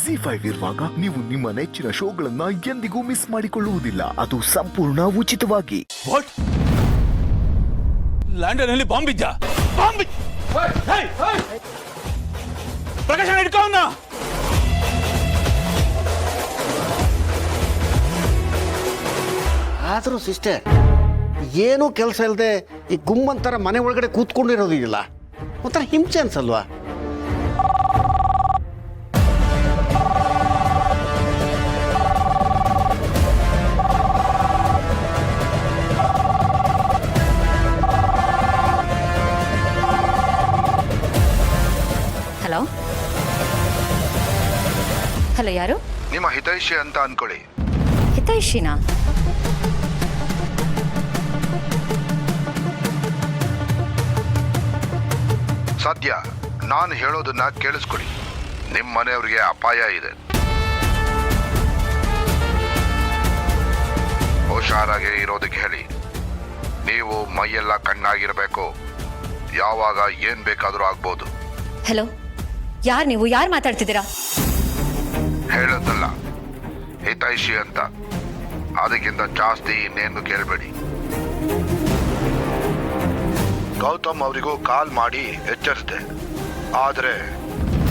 ZEE5 ಇರುವಾಗ ನೀವು ನಿಮ್ಮ ನೆಚ್ಚಿನ ಶೋಗಳನ್ನ ಎಂದಿಗೂ ಮಿಸ್ ಮಾಡಿಕೊಳ್ಳುವುದಿಲ್ಲ. ಅದು ಸಂಪೂರ್ಣ ಉಚಿತವಾಗಿ. ವಾಟ್? ಲಂಡನ್ ಅಲ್ಲಿ ಬಾಂಬ್ ಇದ್ಯಾ? ಬಾಂಬ್! ಪ್ರಕಾಶ್ ಇಟ್ಕೊಂಡ. ಆದರೂ ಸಿಸ್ಟರ್, ಏನೂ ಕೆಲಸ ಇಲ್ಲದೆ ಈ ಗುಮ್ಮಂತರ ಮನೆ ಒಳಗಡೆ ಕೂತ್ಕೊಂಡಿರೋದಿಲ್ಲ, ಒಂಥರ ಹಿಂಸೆ ಅನ್ಸಲ್ವಾ? ಹಲೋ ಹಲೋ, ಯಾರು? ನಿಮ್ಮ ಹಿತೈಷಿ ಅಂತ ಅನ್ಕೊಳ್ಳಿ. ಹಿತೈಷಿನಾ? ಸದ್ಯ ನಾನು ಹೇಳೋದನ್ನ ಕೇಳಿಸ್ಕೊಳ್ಳಿ. ನಿಮ್ಮ ಮನೆಯವ್ರಿಗೆ ಅಪಾಯ ಇದೆ. ಹುಷಾರಾಗಿ ಇರೋದಕ್ಕೆ ಹೇಳಿ. ನೀವು ಮೈಯೆಲ್ಲ ಕಣ್ಣಾಗಿರ್ಬೇಕು. ಯಾವಾಗ ಏನ್ ಬೇಕಾದ್ರೂ ಆಗ್ಬೋದು. ಹಲೋ, ಯಾರು ನೀವು? ಯಾರು ಮಾತಾಡ್ತಿದ್ದೀರಾ? ಹೇಳೋದಲ್ಲ, ಹಿತೈಷಿ ಅಂತ. ಅದಕ್ಕಿಂತ ಜಾಸ್ತಿ ಇನ್ನೇನು ಕೇಳಬೇಡಿ. ಗೌತಮ್ ಅವರಿಗೂ ಕಾಲ್ ಮಾಡಿ ಎಚ್ಚರಿಸಿದೆ, ಆದರೆ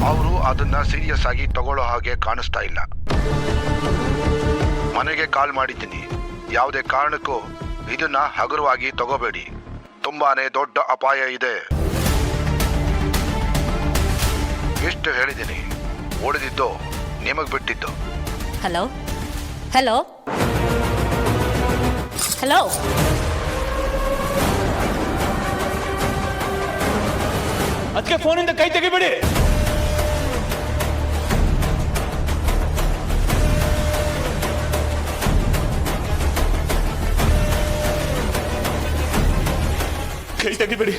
ಅವರು ಅದನ್ನ ಸೀರಿಯಸ್ ಆಗಿ ತಗೊಳ್ಳೋ ಹಾಗೆ ಕಾಣಿಸ್ತಾ ಇಲ್ಲ. ಮನೆಗೆ ಕಾಲ್ ಮಾಡಿದ್ದೀನಿ. ಯಾವುದೇ ಕಾರಣಕ್ಕೂ ಇದನ್ನ ಹಗುರವಾಗಿ ತಗೋಬೇಡಿ. ತುಂಬಾನೇ ದೊಡ್ಡ ಅಪಾಯ ಇದೆ. ಎಷ್ಟು ಹೇಳಿದ್ದೀನಿ, ಉಳಿದಿದ್ದು ನಿಮಗ್ ಬಿಟ್ಟಿದ್ದು. ಹಲೋ ಹಲೋ ಹಲೋ, ಅದಕ್ಕೆ ಫೋನಿಂದ ಕೈ ತೆಗಿಬೇಡಿ. ಕೈ ತೆಗಿಬೇಡಿ.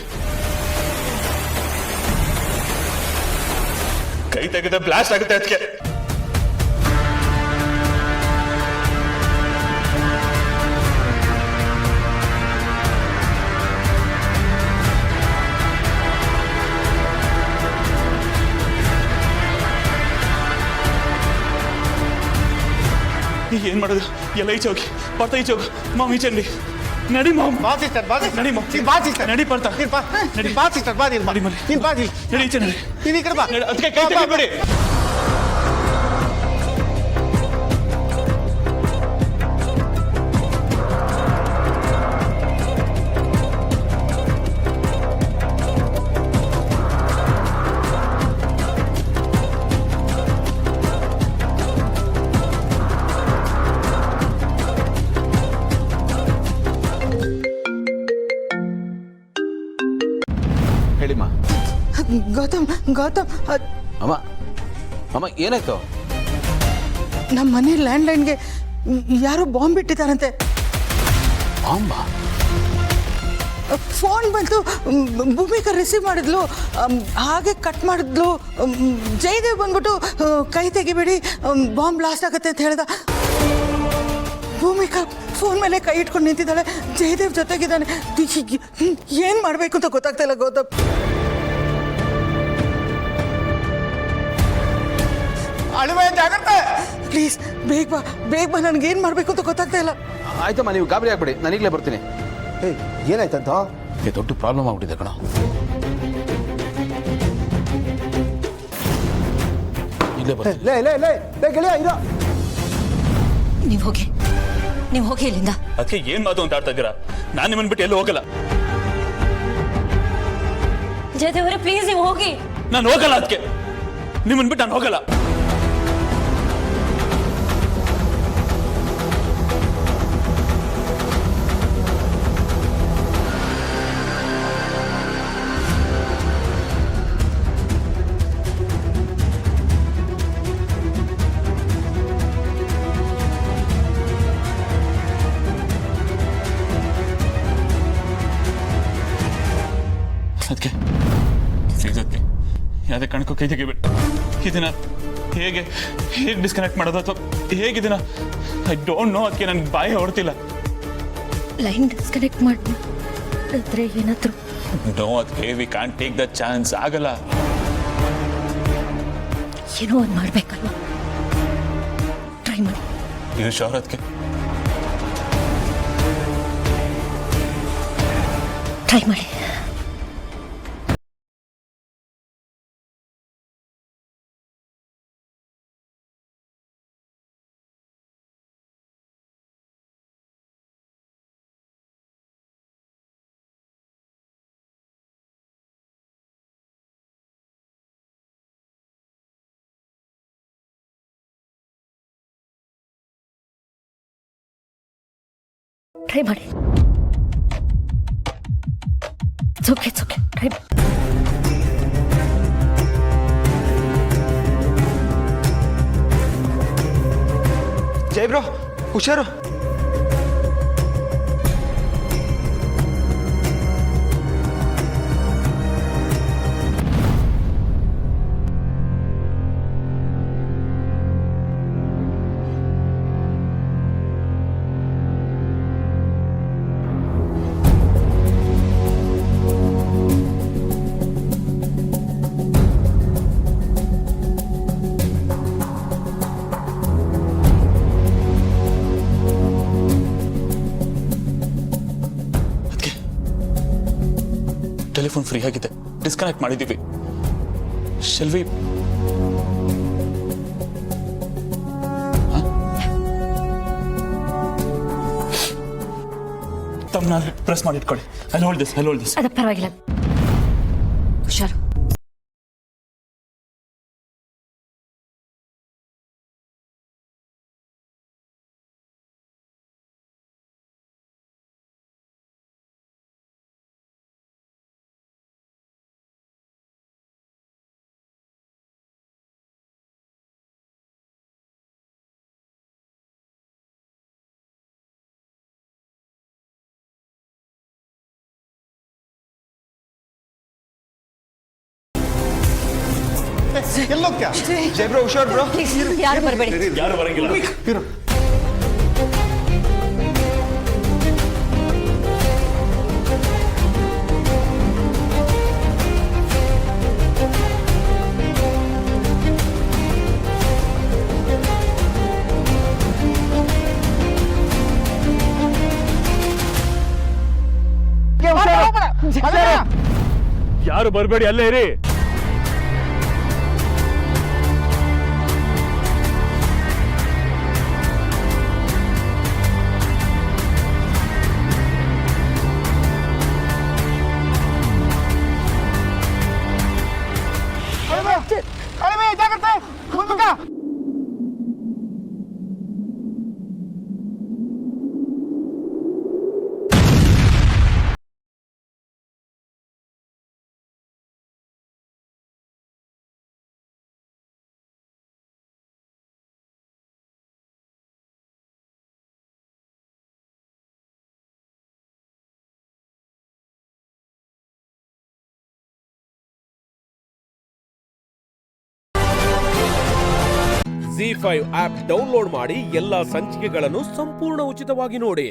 ಕೈ ತೆಗೆದ ಬ್ಲಾಸ್ಟ್ ಆಗುತ್ತೆ. ಅದಕ್ಕೆ ಏನ್ ಮಾಡೋದು? ಎಲ್ಲ ಈಚೆ ಹೋಗಿ, ಬರ್ತಾ ಈಚೆ ಹೋಗು. ಮಾಮ್ ಈಚೆ ನಡಿ. ನಡಿ ಮಾಮ್. ನಡಿ ಮಾಮ್. ನಡಿ ಬರ್ತಾ. ನಡಿ. ಮಾಡಿ ಮನೆ. ನಡಿ ಈಚೆ ನಡಿ. ಅದಕ್ಕೆ ಕೈ ತೆಗಿಬೇಡಿ. ಹೇಳಿಮ್ಮ. ಗೌತಮ್ ಅಮ್ಮ ಅಮ್ಮ ಏನಾಯ್ತು? ನಮ್ಮ ಮನೆ ಲ್ಯಾಂಡ್ಲೈನ್ಗೆ ಯಾರೋ ಬಾಂಬ್ ಇಟ್ಟಿದ್ದಾರಂತೆ. ಬಾಂಬ? ಫೋನ್ ಬಂತು, ಭೂಮಿಕಾ ರಿಸೀವ್ ಮಾಡಿದ್ಲು, ಹಾಗೆ ಕಟ್ ಮಾಡಿದ್ಲು. ಜಯದೇವ್ ಬಂದ್ಬಿಟ್ಟು ಕೈ ತೆಗಿಬೇಡಿ, ಬಾಂಬ್ ಬ್ಲಾಸ್ಟ್ ಆಗುತ್ತೆ ಅಂತ ಹೇಳ್ದ. ಭೂಮಿಕಾ ಫೋನ್ ಮೇಲೆ ಕೈ ಇಟ್ಕೊಂಡು ನಿಂತಿದ್ದಾಳೆ. ಜಯದೇವ್ ಜೊತೆಗಿದ್ದಾನೆ. ಏನು ಮಾಡಬೇಕು ಅಂತ ಗೊತ್ತಾಗ್ತಾ ಇಲ್ಲ ಗೌತಮ್. ಪ್ಲೀಸ್ ಬೇಗ ಬಾ, ನನಗೇನು ಮಾಡಬೇಕು ಅಂತ ಗೊತ್ತಾಗ್ತಾ ಇಲ್ಲ. ಆಯ್ತಮ್ಮ, ನೀವು ಗಾಬರಿ ಆಗ್ಬೇಡಿ, ನಾನು ಈಗಲೇ ಬರ್ತೀನಿ. ಏನಾಯ್ತಂತ? ದೊಡ್ಡ ಪ್ರಾಬ್ಲಮ್ ಆಗ್ಬಿಟ್ಟಿದೆ ಕಣ. ಇಲ್ಲೇ ಬರ್ತೀನಿ. ಗೆಳೆಯ ಇರೋ. ನೀವು ಹೋಗಿ ಇಲ್ಲಿಂದ. ಅದಕ್ಕೆ ಏನ್ ಮಾತು ಅಂತ ಆಡ್ತಾ ಇದ್ದೀರಾ? ನಾನು ನಿಮ್ಮನ್ ಬಿಟ್ಟು ಎಲ್ಲೂ ಹೋಗಲ್ಲ. ಜಯದೇವರೇ ಪ್ಲೀಸ್, ನೀವು ಹೋಗಿ. ನಾನು ಹೋಗಲ್ಲ. ಅದಕ್ಕೆ ನಿಮ್ಮನ್ ಬಿಟ್ಟು ನಾನು ಹೋಗಲ್ಲ. ಅದಕ್ಕೆ ಯಾವುದೇ ಕಾರಣಕ್ಕೂ ಕೈ ತೆಗಿಬೇಡಿ. ಇದನ್ನ ಹೇಗೆ ಡಿಸ್ಕನೆಕ್ಟ್ ಮಾಡೋದು ಅಥವಾ ಹೇಗಿದ್ದೀನ ಐ ಡೋಂಟ್ ನೋ. ಅದಕ್ಕೆ ನನಗೆ ಬಾಯಿ ಹೊಡ್ತಿಲ್ಲ. ಲೈನ್ ಡಿಸ್ಕನೆಕ್ಟ್ ಮಾಡಿದ್ರೆ ಏನಾದ್ರು? ನೋ, ಅದಕ್ಕೆ we can't take the chance. ಆಗಲ್ಲ. ಏನೋ ಒಂದು ಮಾಡ್ಬೇಕಲ್ವಾ? ಇದು ಶೋರ್ ಅದಕ್ಕೆ ಟ್ರೈ ಮಾಡಿ. ಟ್ರೈ ಮಾಡಿ. ಓಕೆ ಟ್ರೈ ಮಾಡಿ. ಜೈ ಬ್ರೋ, ಹುಷಾರು. ಟೆಲಿಫೋನ್ ಫ್ರೀ ಆಗಿದೆ, ಡಿಸ್ಕನೆಕ್ಟ್ ಮಾಡಿದ್ದೀವಿ. ಶೆಲ್ವಿ ತಮ್ಮನ್ನ ಪ್ರೆಸ್ ಮಾಡಿ ಇಟ್ಕೊಳ್ಳಿ. ಅಲ್ಲಿ ಹೋಲ್ಡ್ ದಿಸ್. ಅದ ಪರವಾಗಿಲ್ಲ, ಹುಷಾರು. ಎಲ್ಲೋಗ್ತ್ಯಾ? ಜೈ ಬ್ರೋ, ಹುಷಾರು ಬ್ರೋ. ಪ್ಲೀಸ್ ಯಾರು ಬರಬೇಡಿ. ಯಾರು ಬರಂಗಿಲ್ಲ. ಇರು. ಯಾರು ಬರಬೇಡಿ, ಅಲ್ಲೇ ಇರಿ. ZEE5 ಆಪ್ ಡೌನ್ಲೋಡ್ ಮಾಡಿ ಎಲ್ಲಾ ಸಂಚಿಕೆಗಳನ್ನು ಸಂಪೂರ್ಣ ಉಚಿತವಾಗಿ ನೋಡಿ.